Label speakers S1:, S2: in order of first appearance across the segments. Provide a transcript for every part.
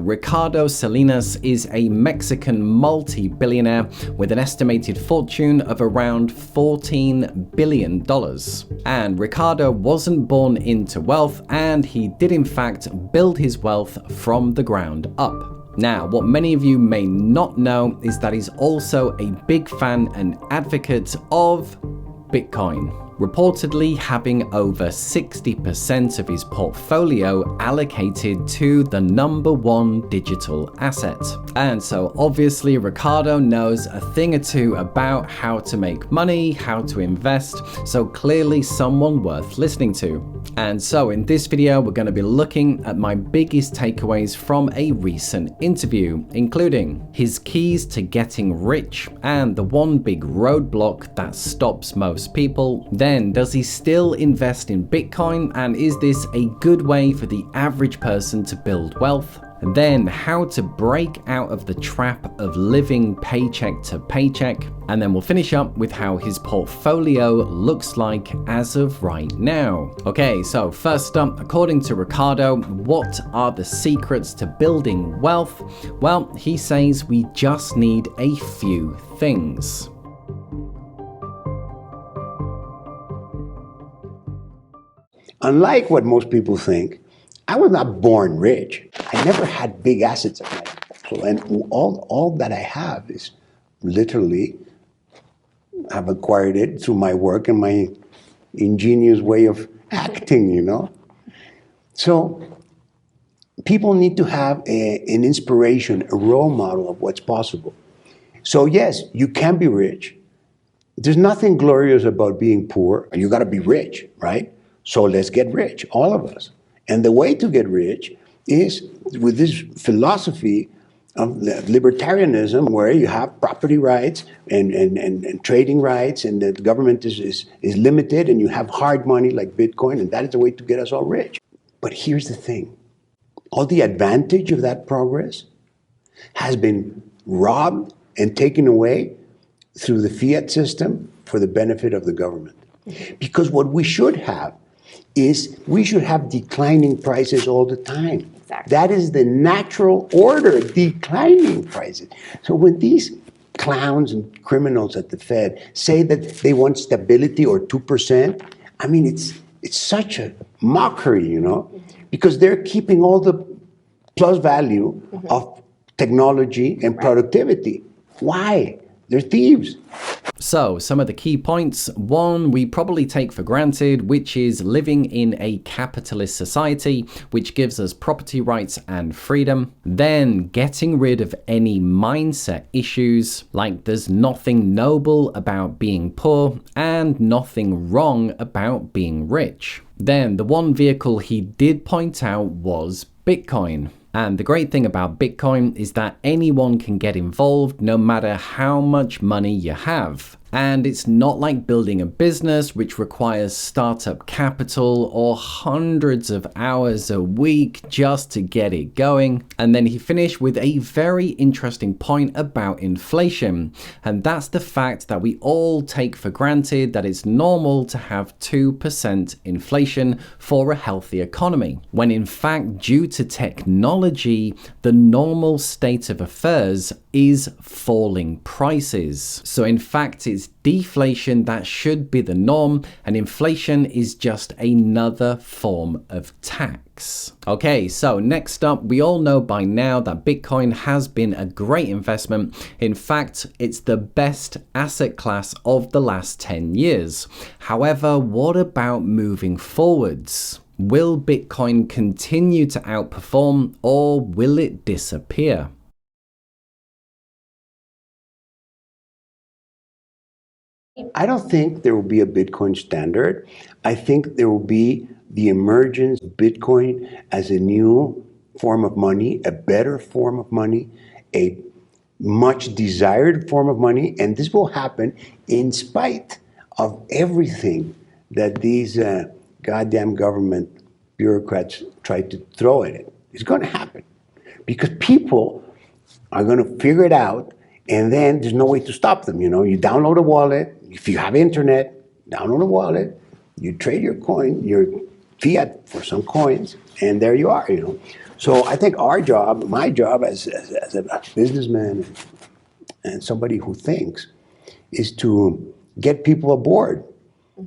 S1: Ricardo Salinas is a Mexican multi-billionaire with an estimated fortune of around $14 billion. And Ricardo wasn't born into wealth, and he did in fact build his wealth from the ground up. Now, what many of you may not know is that he's also a big fan and advocate of Bitcoin, reportedly having over 60% of his portfolio allocated to the #1 digital asset. And so obviously Ricardo knows a thing or two about how to make money, how to invest, so clearly someone worth listening to. And so in this video, we're going to be looking at my biggest takeaways from a recent interview, including his keys to getting rich and the one big roadblock that stops most people. Then, does he still invest in Bitcoin, and is this a good way for the average person to build wealth? And then how to break out of the trap of living paycheck to paycheck. And then we'll finish up with how his portfolio looks like as of right now. Okay, so first up, according to Ricardo, what are the secrets to building wealth? Well, he says we just need a few things.
S2: Unlike what most people think, I was not born rich. I never had big assets at my disposal, and all that I have is literally, I've acquired it through my work and my ingenious way of acting, you know? So people need to have an inspiration, a role model of what's possible. So yes, you can be rich. There's nothing glorious about being poor. You gotta be rich, right? So let's get rich, all of us. And the way to get rich is with this philosophy of libertarianism, where you have property rights and trading rights, and the government is limited, and you have hard money like Bitcoin, and that is the way to get us all rich. But here's the thing. All the advantage of that progress has been robbed and taken away through the fiat system for the benefit of the government. Because what we should have is we should have declining prices all the time.
S3: Exactly.
S2: That is the natural order, declining prices. So when these clowns and criminals at the Fed say that they want stability or 2%, I mean, it's such a mockery, you know, because they're keeping all the plus value of technology and productivity. Why? They're thieves.
S1: So, some of the key points. One, we probably take for granted, which is living in a capitalist society, which gives us property rights and freedom. Then, getting rid of any mindset issues, like there's nothing noble about being poor and nothing wrong about being rich. Then, the one vehicle he did point out was Bitcoin. And the great thing about Bitcoin is that anyone can get involved no matter how much money you have. And it's not like building a business which requires startup capital or hundreds of hours a week just to get it going. And then he finished with a very interesting point about inflation. And that's the fact that we all take for granted that it's normal to have 2% inflation for a healthy economy. When in fact, due to technology, the normal state of affairs is falling prices. So in fact, it's deflation that should be the norm, and inflation is just another form of tax. Okay, so next up, we all know by now that Bitcoin has been a great investment. In fact, it's the best asset class of the last 10 years. However, what about moving forwards? Will Bitcoin continue to outperform, or will it disappear?
S2: I don't think there will be a Bitcoin standard. I think there will be the emergence of Bitcoin as a new form of money, a better form of money, a much desired form of money, and this will happen in spite of everything that these goddamn government bureaucrats try to throw at it. It's going to happen because people are going to figure it out, and then there's no way to stop them. You know, you download a wallet. If you have internet, download a wallet, you trade your coin, your fiat for some coins, and there you are, you know. So I think our job, my job as a businessman and somebody who thinks, is to get people aboard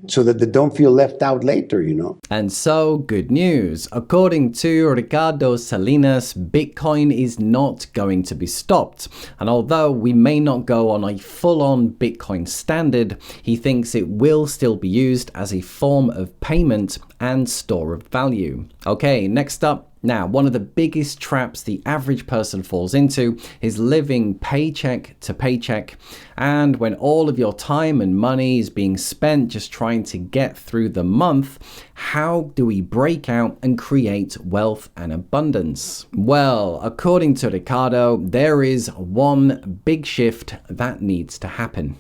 S2: so that they don't feel left out later, you know.
S1: And so, good news. According to Ricardo Salinas, Bitcoin is not going to be stopped. And although we may not go on a full-on Bitcoin standard, he thinks it will still be used as a form of payment and store of value. Okay, next up. Now, one of the biggest traps the average person falls into is living paycheck to paycheck. And when all of your time and money is being spent just trying to get through the month, how do we break out and create wealth and abundance? Well, according to Ricardo, there is one big shift that needs to happen.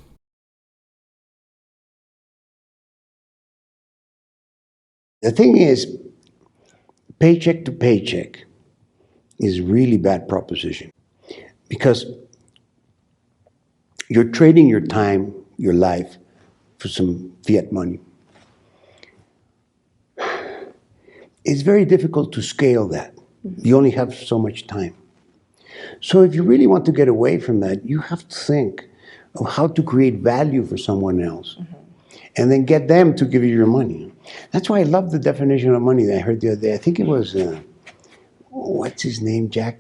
S2: The thing is, paycheck to paycheck is a really bad proposition because you're trading your time, your life, for some fiat money. It's very difficult to scale that. You only have so much time. So if you really want to get away from that, you have to think of how to create value for someone else. And then get them to give you your money. That's why I love the definition of money that I heard the other day. I think it was, what's his name, Jack,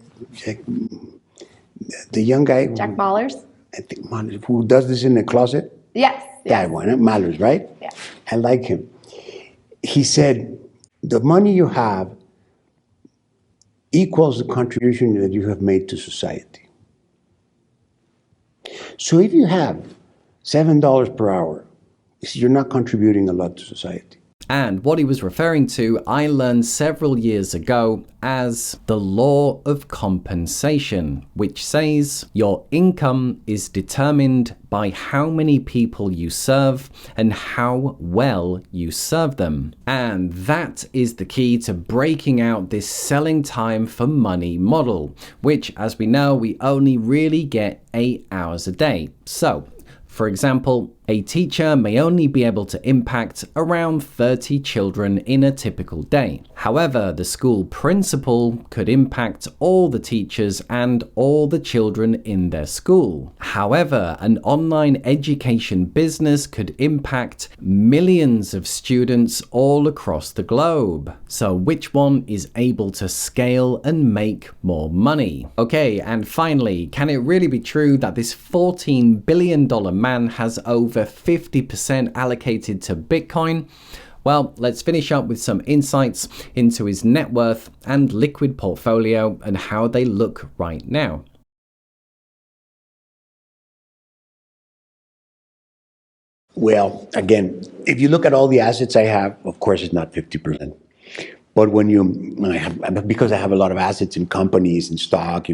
S2: the young guy.
S3: Jack Mallers?
S2: I think who does this in the closet?
S3: Yes.
S2: That one, Mallers, right?
S3: Yeah.
S2: I like him. He said, the money you have equals the contribution that you have made to society. So if you have $7 per hour, you're not contributing a lot to society.
S1: And what he was referring to, I learned several years ago as the law of compensation, which says your income is determined by how many people you serve and how well you serve them. And that is the key to breaking out this selling time for money model, which, as we know, we only really get 8 hours a day. So, for example, a teacher may only be able to impact around 30 children in a typical day. However, the school principal could impact all the teachers and all the children in their school. However, an online education business could impact millions of students all across the globe. So which one is able to scale and make more money? Okay, and finally, can it really be true that this $14 billion man has over 50% allocated to Bitcoin? Well, let's finish up with some insights into his net worth and liquid portfolio and how they look right now.
S2: Well, again, if you look at all the assets I have, of course it's not 50%. But when because I have a lot of assets in companies and stock,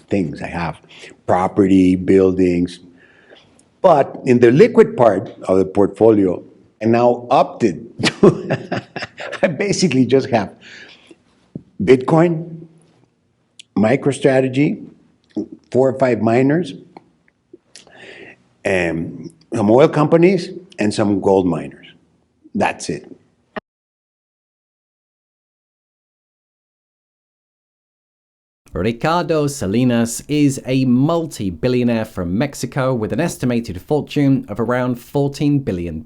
S2: things I have, property, buildings. But in the liquid part of the portfolio, I now opted to, I basically just have Bitcoin, MicroStrategy, 4 or 5 miners, and some oil companies, and some gold miners. That's it.
S1: Ricardo Salinas is a multi-billionaire from Mexico with an estimated fortune of around $14 billion.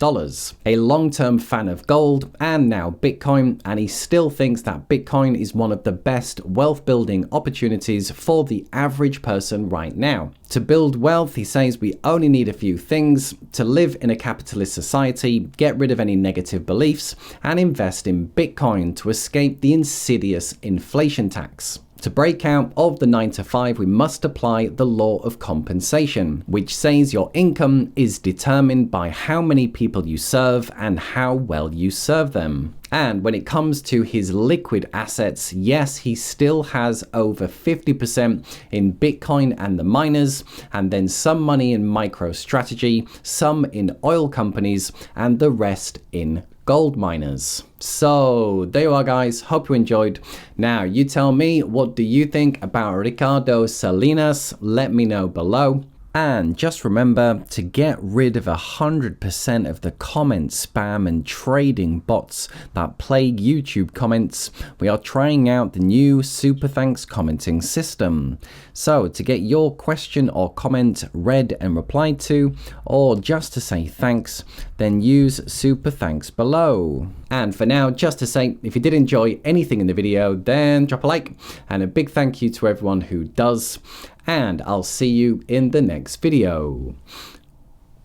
S1: A long-term fan of gold and now Bitcoin, and he still thinks that Bitcoin is one of the best wealth-building opportunities for the average person right now. To build wealth, he says we only need a few things: to live in a capitalist society, get rid of any negative beliefs, and invest in Bitcoin to escape the insidious inflation tax. To break out of the 9-to-5, we must apply the law of compensation, which says your income is determined by how many people you serve and how well you serve them. And when it comes to his liquid assets, yes, he still has over 50% in Bitcoin and the miners, and then some money in MicroStrategy, some in oil companies, and the rest in gold miners. So there you are, guys. Hope you enjoyed. Now you tell me, what do you think about Ricardo Salinas? Let me know below. And just remember to get rid of 100% of the comment spam and trading bots that plague YouTube comments. We are trying out the new SuperThanks commenting system. So to get your question or comment read and replied to, or just to say thanks, then use SuperThanks below. And for now, just to say, if you did enjoy anything in the video, then drop a like, and a big thank you to everyone who does. And I'll see you in the next video.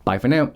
S1: Bye for now.